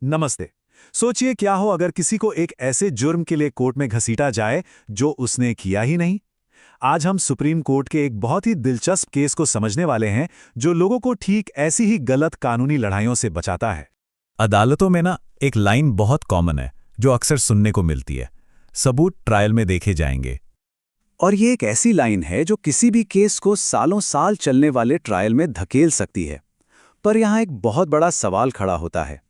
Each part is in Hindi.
नमस्ते। सोचिए क्या हो अगर किसी को एक ऐसे जुर्म के लिए कोर्ट में घसीटा जाए जो उसने किया ही नहीं। आज हम सुप्रीम कोर्ट के एक बहुत ही दिलचस्प केस को समझने वाले हैं जो लोगों को ठीक ऐसी ही गलत कानूनी लड़ाइयों से बचाता है। अदालतों में ना एक लाइन बहुत कॉमन है जो अक्सर सुनने को मिलती है। सबूत ट्रायल में देखे जाएंगे। और ये एक ऐसी लाइन है जो किसी भी केस को सालों साल चलने वाले ट्रायल में धकेल सकती है। पर यहाँ एक बहुत बड़ा सवाल खड़ा होता है,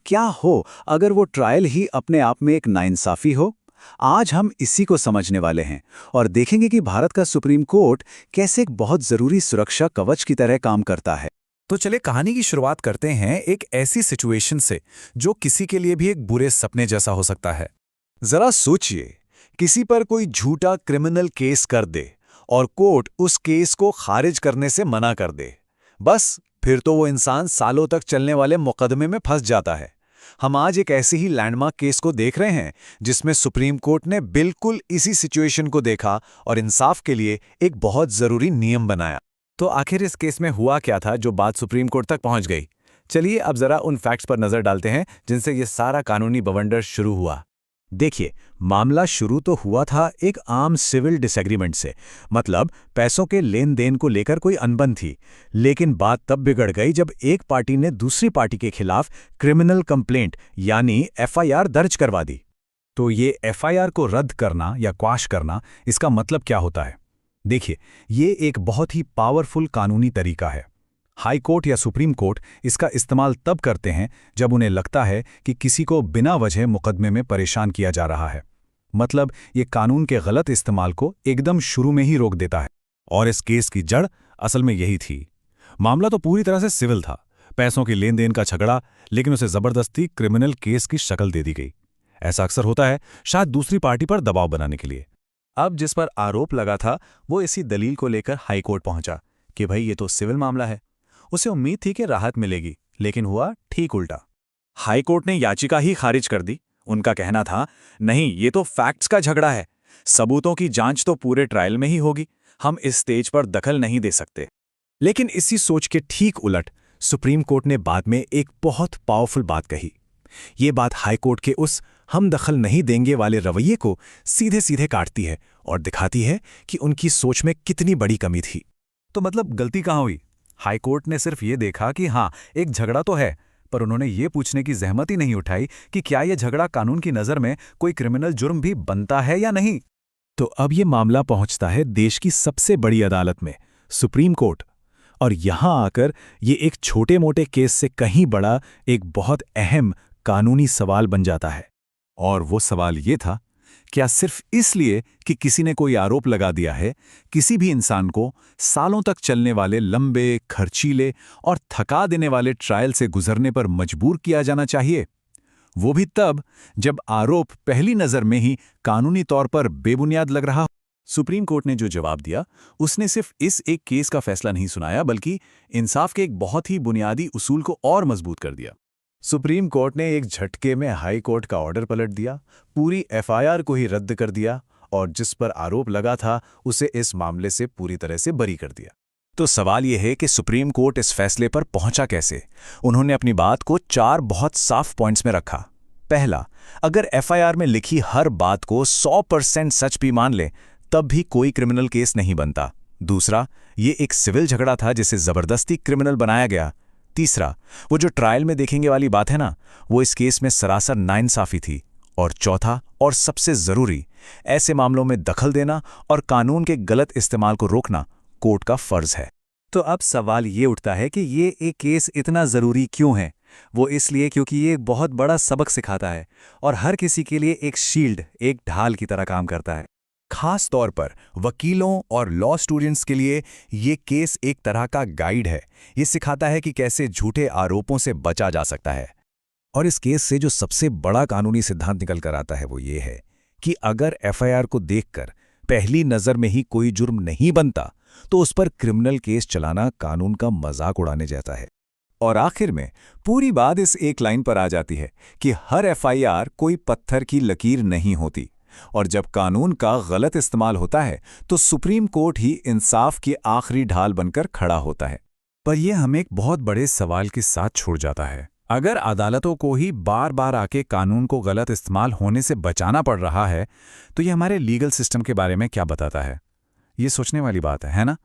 क्या हो अगर वो ट्रायल ही अपने आप में एक नाइंसाफी हो। आज हम इसी को समझने वाले हैं और देखेंगे कि भारत का सुप्रीम कोर्ट कैसे एक बहुत जरूरी सुरक्षा कवच की तरह काम करता है। तो चले कहानी की शुरुआत करते हैं एक ऐसी सिचुएशन से जो किसी के लिए भी एक बुरे सपने जैसा हो सकता है। जरा सोचिए, किसी पर कोई झूठा क्रिमिनल केस कर दे और कोर्ट उस केस को खारिज करने से मना कर दे। बस फिर तो वो इंसान सालों तक चलने वाले मुकदमे में फंस जाता है। हम आज एक ऐसे ही लैंडमार्क केस को देख रहे हैं जिसमें सुप्रीम कोर्ट ने बिल्कुल इसी सिचुएशन को देखा और इंसाफ के लिए एक बहुत जरूरी नियम बनाया। तो आखिर इस केस में हुआ क्या था जो बात सुप्रीम कोर्ट तक पहुंच गई। चलिए अब जरा उन फैक्ट्स पर नजर डालते हैं जिनसे ये सारा कानूनी बवंडर शुरू हुआ। देखिए, मामला शुरू तो हुआ था एक आम सिविल डिसएग्रीमेंट से, मतलब पैसों के लेन देन को लेकर कोई अनबन थी। लेकिन बात तब बिगड़ गई जब एक पार्टी ने दूसरी पार्टी के खिलाफ क्रिमिनल कंप्लेंट यानी एफआईआर दर्ज करवा दी। तो ये एफआईआर को रद्द करना या क्वाश करना, इसका मतलब क्या होता है? देखिए, ये एक बहुत ही पावरफुल कानूनी तरीका है। हाई कोर्ट या सुप्रीम कोर्ट इसका इस्तेमाल तब करते हैं जब उन्हें लगता है कि किसी को बिना वजह मुकदमे में परेशान किया जा रहा है। मतलब ये कानून के गलत इस्तेमाल को एकदम शुरू में ही रोक देता है। और इस केस की जड़ असल में यही थी। मामला तो पूरी तरह से सिविल था, पैसों के लेन देन का झगड़ा, लेकिन उसे जबरदस्ती क्रिमिनल केस की शक्ल दे दी गई। ऐसा अक्सर होता है, शायद दूसरी पार्टी पर दबाव बनाने के लिए। अब जिस पर आरोप लगा था वो इसी दलील को लेकर हाई कोर्ट पहुंचा कि भाई ये तो सिविल मामला है। उसे उम्मीद थी कि राहत मिलेगी, लेकिन हुआ ठीक उल्टा। हाई कोर्ट ने याचिका ही खारिज कर दी। उनका कहना था, नहीं, ये तो फैक्ट्स का झगड़ा है, सबूतों की जांच तो पूरे ट्रायल में ही होगी, हम इस स्टेज पर दखल नहीं दे सकते। लेकिन इसी सोच के ठीक उलट सुप्रीम कोर्ट ने बाद में एक बहुत पावरफुल बात कही। ये बात हाई कोर्ट के उस हम दखल नहीं देंगे वाले रवैये को सीधे सीधे काटती है और दिखाती है कि उनकी सोच में कितनी बड़ी कमी थी। तो मतलब गलती कहाँ हुई? हाई कोर्ट ने सिर्फ ये देखा कि हाँ, एक झगड़ा तो है, पर उन्होंने ये पूछने की जहमत ही नहीं उठाई कि क्या यह झगड़ा कानून की नज़र में कोई क्रिमिनल जुर्म भी बनता है या नहीं। तो अब ये मामला पहुंचता है देश की सबसे बड़ी अदालत में, सुप्रीम कोर्ट। और यहां आकर ये एक छोटे मोटे केस से कहीं बड़ा एक बहुत अहम कानूनी सवाल बन जाता है। और वो सवाल ये था, क्या सिर्फ इसलिए कि किसी ने कोई आरोप लगा दिया है, किसी भी इंसान को सालों तक चलने वाले लंबे, खर्चीले और थका देने वाले ट्रायल से गुजरने पर मजबूर किया जाना चाहिए? वो भी तब जब आरोप पहली नज़र में ही कानूनी तौर पर बेबुनियाद लग रहा हो। सुप्रीम कोर्ट ने जो जवाब दिया, उसने सिर्फ इस एक केस का फैसला नहीं सुनाया, बल्कि इंसाफ के एक बहुत ही बुनियादी उसूल को और मजबूत कर दिया। सुप्रीम कोर्ट ने एक झटके में हाई कोर्ट का ऑर्डर पलट दिया, पूरी एफआईआर को ही रद्द कर दिया और जिस पर आरोप लगा था उसे इस मामले से पूरी तरह से बरी कर दिया। तो सवाल यह है कि सुप्रीम कोर्ट इस फैसले पर पहुंचा कैसे? उन्होंने अपनी बात को 4 बहुत साफ पॉइंट्स में रखा। पहला, अगर एफआईआर में लिखी हर बात को 100% सच भी मान ले तब भी कोई क्रिमिनल केस नहीं बनता। दूसरा, ये एक सिविल झगड़ा था जिसे जबरदस्ती क्रिमिनल बनाया गया। तीसरा, वो जो ट्रायल में देखेंगे वाली बात है ना, वो इस केस में सरासर नाइंसाफी थी। और चौथा और सबसे जरूरी, ऐसे मामलों में दखल देना और कानून के गलत इस्तेमाल को रोकना कोर्ट का फर्ज है। तो अब सवाल ये उठता है कि ये एक केस इतना जरूरी क्यों है? वो इसलिए क्योंकि ये एक बहुत बड़ा सबक सिखाता है और हर किसी के लिए एक शील्ड, एक ढाल की तरह काम करता है। खास तौर पर वकीलों और लॉ स्टूडेंट्स के लिए ये केस एक तरह का गाइड है। ये सिखाता है कि कैसे झूठे आरोपों से बचा जा सकता है। और इस केस से जो सबसे बड़ा कानूनी सिद्धांत निकल कर आता है वो ये है कि अगर एफआईआर को देखकर पहली नज़र में ही कोई जुर्म नहीं बनता तो उस पर क्रिमिनल केस चलाना कानून का मजाक उड़ाने जैसा है। और आखिर में पूरी बात इस एक लाइन पर आ जाती है कि हर एफआईआर कोई पत्थर की लकीर नहीं होती, और जब कानून का गलत इस्तेमाल होता है तो सुप्रीम कोर्ट ही इंसाफ की आखिरी ढाल बनकर खड़ा होता है। पर यह हमें एक बहुत बड़े सवाल के साथ छोड़ जाता है। अगर अदालतों को ही बार बार आके कानून को गलत इस्तेमाल होने से बचाना पड़ रहा है, तो ये हमारे लीगल सिस्टम के बारे में क्या बताता है? ये सोचने वाली बात है ना?